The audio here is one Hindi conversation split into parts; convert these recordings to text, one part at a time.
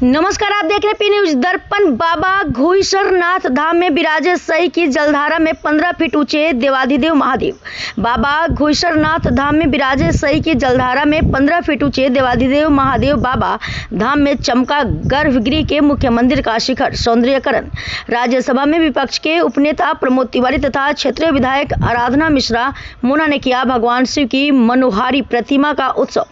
नमस्कार, आप देख रहे पी न्यूज दर्पण। बाबा घुईसरनाथ धाम में विराजे सही की जलधारा में 15 फीट ऊंचे देवाधिदेव महादेव। बाबा घुईसरनाथ धाम में विराजे सही की जलधारा में 15 फीट ऊंचे देवाधिदेव महादेव। बाबा धाम में चमका गर्भगृह के मुख्य मंदिर का शिखर सौंदर्यकरण। राज्यसभा में विपक्ष के उपनेता प्रमोद तिवारी तथा क्षेत्रीय विधायक आराधना मिश्रा मोना ने किया भगवान शिव की मनोहारी प्रतिमा का उत्सव।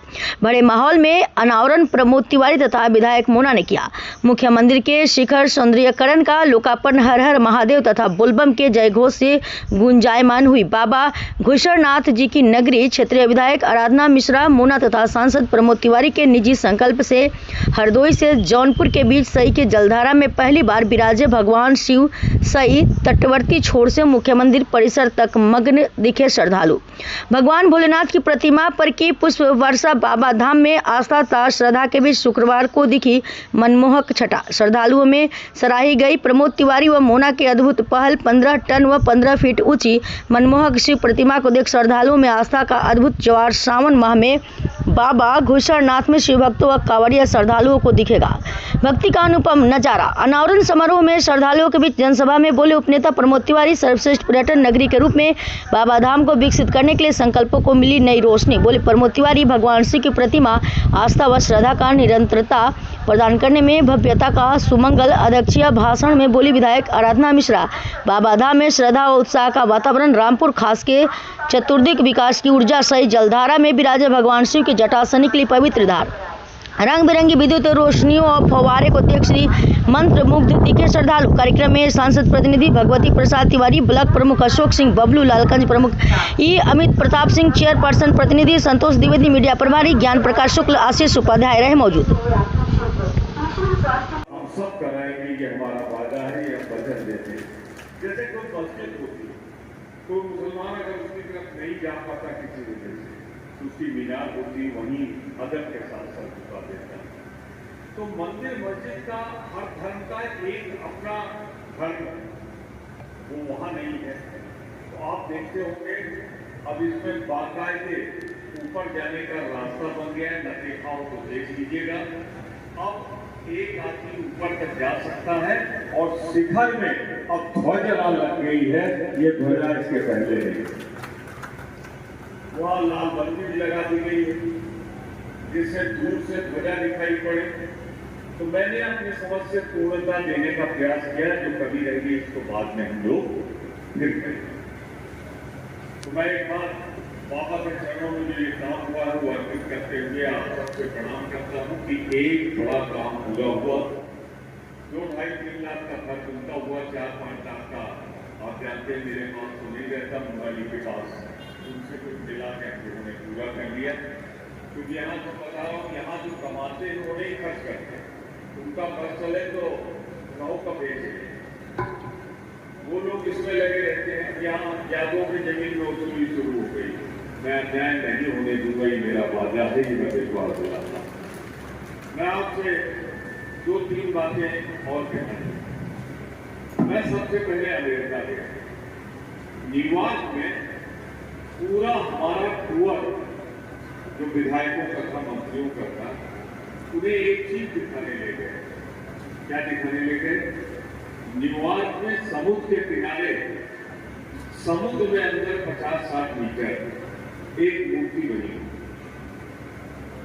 बड़े माहौल में अनावरण प्रमोद तिवारी तथा विधायक मोना ने किया। मुख्य मंदिर के शिखर सौंदर्यकरण का लोकार्पण हर हर महादेव तथा बोलबम के जयघोष से गुंजायमान हुई। बाबा घुईसरनाथ जी की नगरी क्षेत्रीय विधायक आराधना मिश्रा मोना तथा सांसद प्रमोद तिवारी के निजी संकल्प से हरदोई से जौनपुर के बीच सई के जलधारा में पहली बार विराजे भगवान शिव सई तटवर्ती छोर से मुख्य मंदिर परिसर तक मग्न दिखे श्रद्धालु। भगवान भोलेनाथ की प्रतिमा पर की पुष्प वर्षा। बाबा धाम में आस्था तथा श्रद्धा के बीच शुक्रवार को दिखी मनमोहक छटा। श्रद्धालुओं में सराही गई प्रमोद तिवारी व मोना के अद्भुत पहल। 15 टन व 15 फीट ऊंची मनमोहक शिव प्रतिमा को देख श्रद्धालुओं में आस्था का अद्भुत ज्वार। सावन माह में बाबा घुईसरनाथ में शिव भक्तों व कांवड़िया श्रद्धालुओं को दिखेगा भक्ति का अनुपम नजारा। अनावरण समारोह में श्रद्धालुओं के बीच जनसभा में बोले उपनेता प्रमोद तिवारी, सर्वश्रेष्ठ पर्यटन नगरी के रूप में बाबा धाम को विकसित करने के लिए संकल्पों को मिली नई रोशनी। बोले प्रमोद तिवारी, भगवान शिव की प्रतिमा आस्था व श्रद्धा का निरंतरता प्रदान करने में भव्यता का सुमंगल। अध्यक्षीय भाषण में बोली विधायक आराधना मिश्रा, बाबा धाम में श्रद्धा व उत्साह का वातावरण। रामपुर खास के चतुर्दिक विकास की ऊर्जा सही जलधारा में विराजे भगवान शिव की जटा से निकली पवित्र धार। रंग बिरंगी विद्युत रोशनियों और फव्वारे को देख श्री मंत्र मुग्ध दिखे श्रद्धालु। कार्यक्रम में सांसद प्रतिनिधि भगवती प्रसाद तिवारी, ब्लॉक प्रमुख अशोक सिंह बबलू, लालगंज प्रमुख अमित प्रताप सिंह, चेयरपर्सन प्रतिनिधि संतोष द्विवेदी, मीडिया प्रभारी ज्ञान प्रकाश शुक्ल, आशीष उपाध्याय रहे मौजूद। हम सब कर रहे हैं कि ये हमारा वादा है, ये वचन देते हैं। जैसे कोई मस्जिद होती तो मुसलमान अगर उसकी तरफ नहीं जा पाता किसी वजह से, उसकी मीनार होती वहीं अदब के साथ सर झुका देता। तो मंदिर मस्जिद का हर धर्म का एक अपना धर्म वो वहां नहीं है। तो आप देखते होंगे अब इसमें बाकायदे ऊपर जाने का रास्ता बन गया है। न देखा हो तो देख लीजिएगा। अब एक आदमी ऊपर तक जा सकता है और शिखर में अब ध्वजा लग गई है। ये ध्वजा इसके पहले नहीं, वहां लाल बत्ती भी लगा दी गई है जिससे दूर से ध्वजा दिखाई पड़े। तो मैंने अपनी समझ से पूर्णता देने का प्रयास किया। जो कभी रहेगी इसको बाद में हम लोग फिर करेंगे। तो मैं एक बार बाबा के चरणों में जो ये काम हुआ है वो अर्पित करते हुए आप सबसे प्रणाम करता हूँ कि एक बड़ा काम पूरा हुआ। 2-2.5-3 लाख का खर्च उनका हुआ, 4-5 लाख का आप जानते हैं मेरे पास तो नहीं रहता, मोबाइल के पास उनसे कुछ मिला के उन्होंने पूरा कर लिया। क्योंकि यहाँ तो बताओ, यहाँ जो कमाते हैं वो नहीं खर्च करते, उनका खर्च चले तो गाँव का बेचे, वो लोग इसमें लगे रहते हैं। यहाँ यादों की जमीन में वसूली शुरू हो गई। मैं न्याय नहीं होने दूंगा, ये मेरा वादा है, ये मैं विश्वास दिलाता हूँ। मैं आपसे 2-3 बातें और कहना चाहूँ। मैं सबसे पहले अमेरिका गया, न्यूयॉर्क में पूरा हमारा टूर जो विधायकों का था, मंत्रियों का था, उन्हें एक चीज दिखाने ले गए। क्या दिखाने ले गए? न्यूयॉर्क में समुद्र के किनारे, समुद्र में अंदर 50-60 मीटर एक मूर्ति बनी,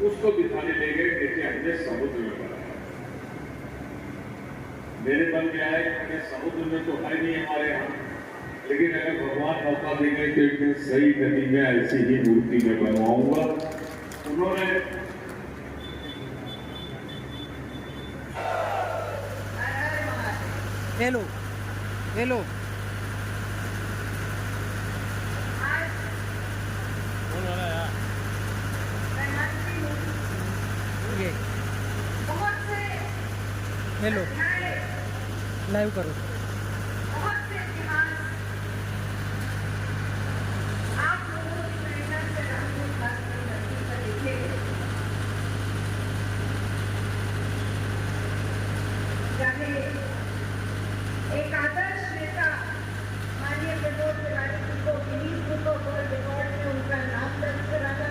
उसको दिखाने ले गए। देखिए हमने समुद्र में बनाया। मेरे मन में आया कि समुद्र में तो है नहीं हमारे यहाँ, लेकिन अगर भगवान मौका देंगे तो एक दिन सही नदी में ऐसी ही मूर्ति में बनवाऊंगा। उन्होंने हेलो हेलो हेलो लाइव करो। एक आदर्श नेता माननीय प्रमोद तिवारी जी को Guinness book of world record में उनका नाम दर्ज कराना